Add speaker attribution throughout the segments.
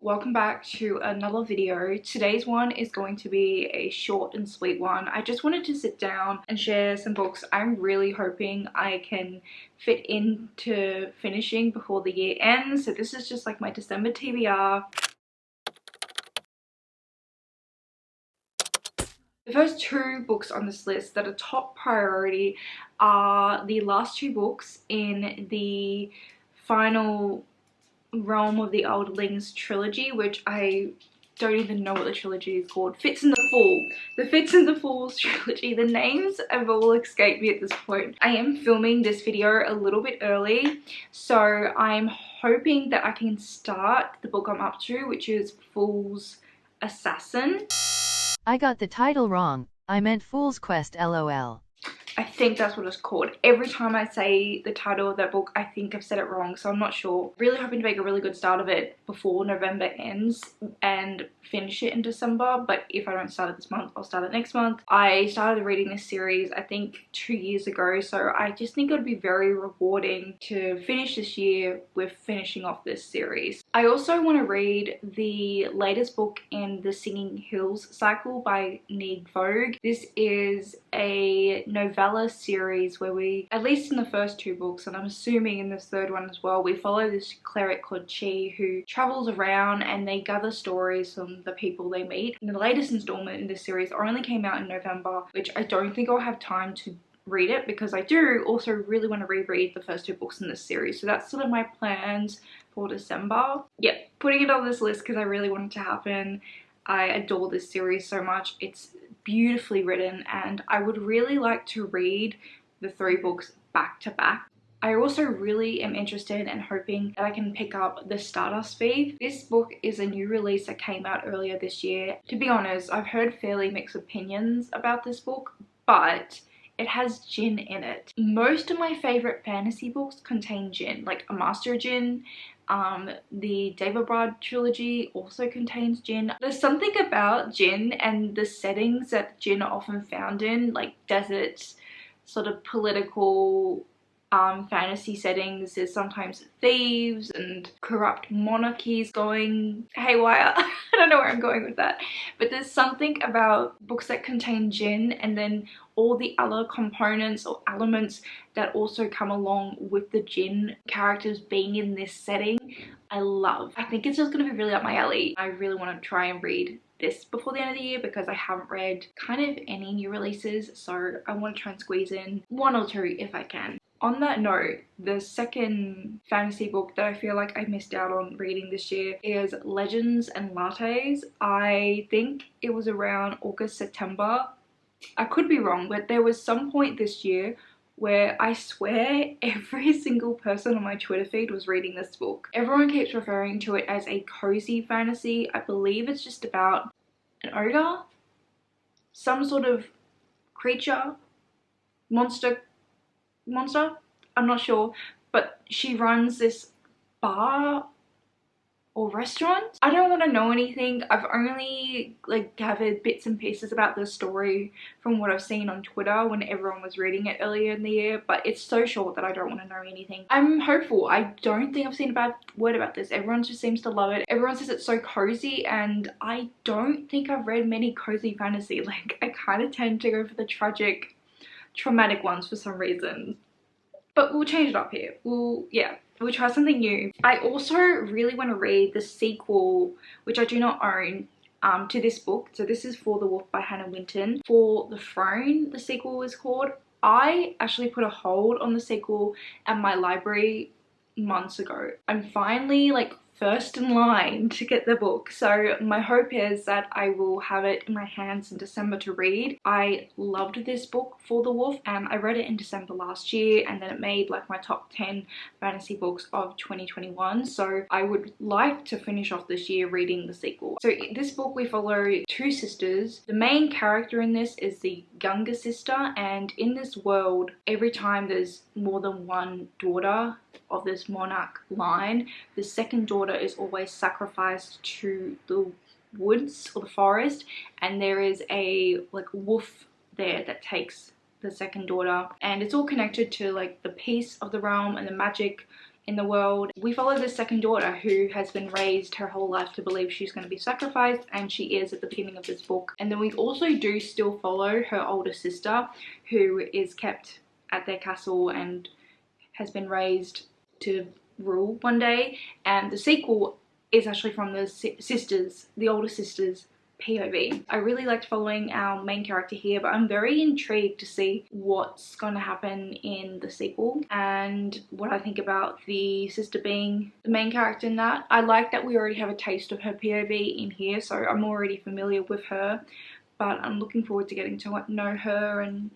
Speaker 1: welcome back to another video. Today's one is going to be a short and sweet one. I just wanted to sit down and share some books I'm really hoping I can fit into finishing before the year ends. So this is just like my December TBR. The first two books on this list that are top priority are the last two books in the final Realm of the Elderlings trilogy, which I don't even know what the trilogy is called. Fitz and the Fool. The Fitz and the Fools trilogy. The names have all escaped me at this point. I am filming this video a little bit early, so I'm hoping that I can start the book I'm up to, which is Fool's Assassin.
Speaker 2: I got the title wrong. I meant Fool's Quest, LOL.
Speaker 1: I think that's what it's called. Every time I say the title of that book, I think I've said it wrong, so I'm not sure. Really hoping to make a really good start of it before November ends and finish it in December, but if I don't start it this month, I'll start it next month. I started reading this series, I think 2 years ago, so I just think it would be very rewarding to finish this year with finishing off this series. I also want to read the latest book in the Singing Hills cycle by nherbooks. This is a novella series where we, at least in the first two books, and I'm assuming in this third one as well, we follow this cleric called Chi who travels around and they gather stories from the people they meet. And the latest installment in this series only came out in November, which I don't think I'll have time to read it because I do also really want to reread the first two books in this series. So that's sort of my plans for December. Yep, putting it on this list because I really want it to happen. I adore this series so much. It's beautifully written and I would really like to read the three books back to back. I also really am interested and hoping that I can pick up The Stardust Thief. This book is a new release that came out earlier this year. To be honest, I've heard fairly mixed opinions about this book, but it has djinn in it. Most of my favorite fantasy books contain djinn, like A Master of Djinn. The Devabrad trilogy also contains djinn. There's something about djinn and the settings that djinn are often found in, like deserts, sort of political fantasy settings. There's sometimes thieves and corrupt monarchies going haywire. I don't know where I'm going with that, but there's something about books that contain djinn and then all the other components or elements that also come along with the djinn characters being in this setting. I love. I think it's just going to be really up my alley. I really want to try and read this before the end of the year because I haven't read kind of any new releases, so I want to try and squeeze in one or two if I can. On that note, the second fantasy book that I feel like I missed out on reading this year is Legends and Lattes. I think it was around August, September. I could be wrong, but there was some point this year where I swear every single person on my Twitter feed was reading this book. Everyone keeps referring to it as a cozy fantasy. I believe it's just about an ogre, some sort of creature, monster, I'm not sure, but she runs this bar or restaurant. I don't want to know anything. I've only like gathered bits and pieces about the story from what I've seen on Twitter when everyone was reading it earlier in the year, but it's so short that I don't want to know anything. I'm hopeful. I don't think I've seen a bad word about this. Everyone just seems to love it. Everyone says it's so cozy and I don't think I've read many cozy fantasy. Like I kind of tend to go for the tragic, traumatic ones for some reason. But we'll change it up here. We'll try something new. I also really want to read the sequel, which I do not own, to this book. So this is For the Wolf by Hannah Winton. For the Throne, the sequel is called. I actually put a hold on the sequel at my library months ago. I'm finally like first in line to get the book, so my hope is that I will have it in my hands in December to read. I loved this book, For the Wolf, and I read it in December last year, and then it made like my top 10 fantasy books of 2021, so I would like to finish off this year reading the sequel. So in this book we follow two sisters. The main character in this is the younger sister, and in this world every time there's more than one daughter of this monarch line, the second daughter is always sacrificed to the woods or the forest, and there is a like wolf there that takes the second daughter, and it's all connected to like the peace of the realm and the magic in the world. We follow this second daughter who has been raised her whole life to believe she's going to be sacrificed, and she is at the beginning of this book. And then we also do still follow her older sister, who is kept at their castle and has been raised to rule one day. And the sequel is actually from the older sisters' POV. I really liked following our main character here, but I'm very intrigued to see what's going to happen in the sequel and what I think about the sister being the main character in that. I like that we already have a taste of her POV in here, so I'm already familiar with her, but I'm looking forward to getting to know her and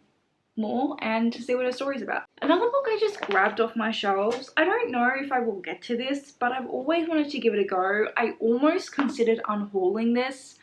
Speaker 1: more and to see what her story's about. Another book I just grabbed off my shelves. I don't know if I will get to this, but I've always wanted to give it a go. I almost considered unhauling this,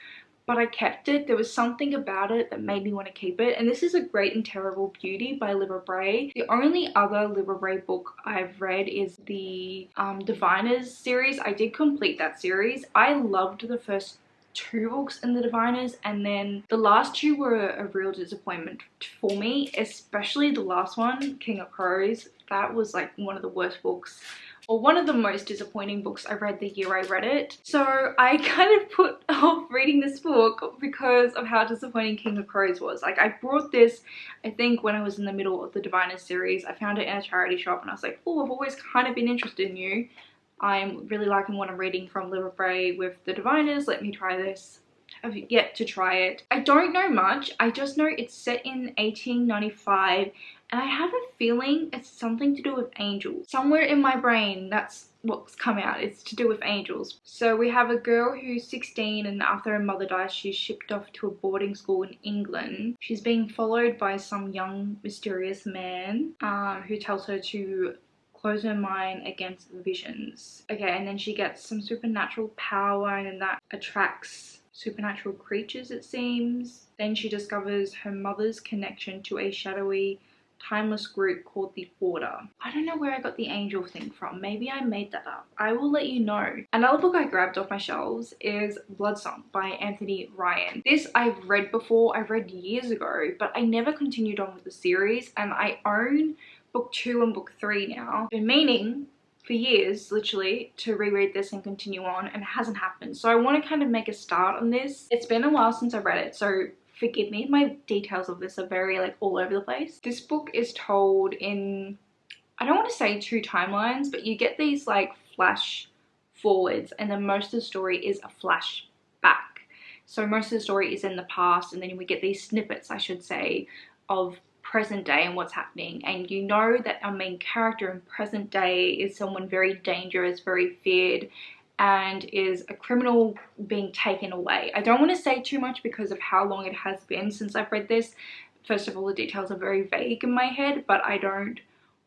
Speaker 1: but I kept it. There was something about it that made me want to keep it, and this is A Great and Terrible Beauty by Libba Bray. The only other Libba Bray book I've read is the Diviners series. I did complete that series. I loved the first 2 books in the Diviners, and then the last 2 were a real disappointment for me, especially the last one, King of Crows. That was like one of the worst books, or one of the most disappointing books I read the year I read it. So I kind of put off reading this book because of how disappointing King of Crows was. Like, I brought this, I think, when I was in the middle of the Diviners series. I found it in a charity shop and I was like, oh, I've always kind of been interested in you. I'm really liking what I'm reading from Libba Bray with the Diviners. Let me try this. I've yet to try it. I don't know much. I just know it's set in 1895, and I have a feeling it's something to do with angels. Somewhere in my brain, that's what's come out. It's to do with angels. So we have a girl who's 16, and after her mother dies, she's shipped off to a boarding school in England. She's being followed by some young mysterious man who tells her to close her mind against visions. Okay, and then she gets some supernatural power, and then that attracts supernatural creatures, it seems. Then she discovers her mother's connection to a shadowy, timeless group called the Order. I don't know where I got the angel thing from. Maybe I made that up. I will let you know. Another book I grabbed off my shelves is Bloodsong by Anthony Ryan. This I've read before. I read years ago, but I never continued on with the series, and I own book 2 and book 3 now. Been meaning for years, literally, to reread this and continue on, and it hasn't happened. So I want to kind of make a start on this. It's been a while since I read it, so forgive me. My details of this are very like all over the place. This book is told in, I don't want to say 2 timelines, but you get these like flash forwards, and then most of the story is a flashback. So most of the story is in the past, and then we get these snippets, I should say, of present day and what's happening. And you know that our main character in present day is someone very dangerous, very feared, and is a criminal being taken away. I don't want to say too much because of how long it has been since I've read this. First of all, the details are very vague in my head, but I don't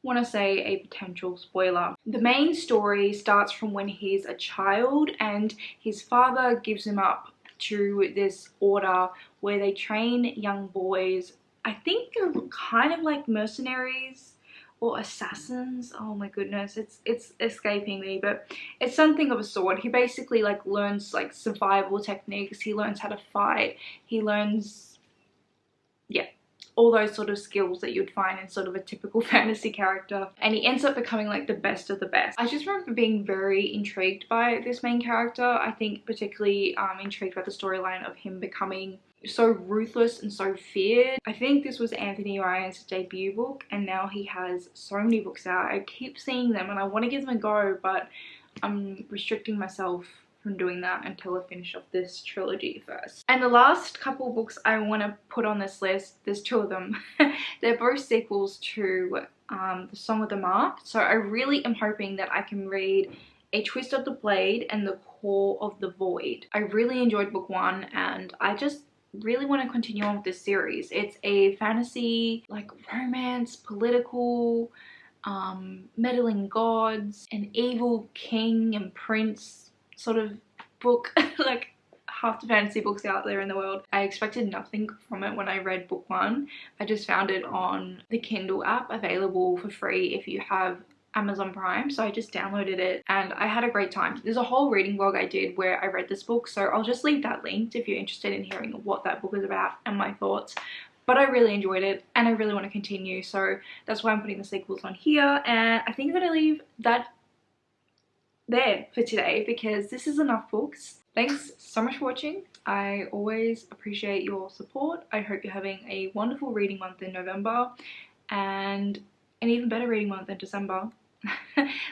Speaker 1: want to say a potential spoiler. The main story starts from when he's a child, and his father gives him up to this order where they train young boys. I think they're kind of like mercenaries or assassins. Oh my goodness, it's escaping me, but it's something of a sort. He basically like learns like survival techniques. He learns how to fight. He learns, yeah, all those sort of skills that you'd find in sort of a typical fantasy character. And he ends up becoming like the best of the best. I just remember being very intrigued by this main character. I think particularly intrigued by the storyline of him becoming so ruthless and so feared. I think this was Anthony Ryan's debut book, and now he has so many books out. I keep seeing them and I want to give them a go, but I'm restricting myself from doing that until I finish off this trilogy first. And the last couple of books I want to put on this list, there's 2 of them. They're both sequels to The Song of the Mark. So I really am hoping that I can read A Twist of the Blade and The Core of the Void. I really enjoyed book 1, and I just really want to continue on with this series. It's a fantasy, like romance, political, meddling gods, an evil king and prince sort of book. Like half the fantasy books out there in the world. I expected nothing from it when I read book 1. I just found it on the Kindle app, available for free if you have Amazon Prime, so I just downloaded it and I had a great time. There's a whole reading vlog I did where I read this book, so I'll just leave that linked if you're interested in hearing what that book is about and my thoughts. But I really enjoyed it and I really want to continue, so that's why I'm putting the sequels on here. And I think I'm going to leave that there for today because this is enough books. Thanks so much for watching. I always appreciate your support. I hope you're having a wonderful reading month in November and an even better reading month in December.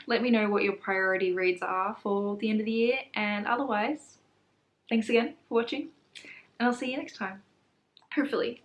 Speaker 1: Let me know what your priority reads are for the end of the year, and otherwise, thanks again for watching, and I'll see you next time. Hopefully.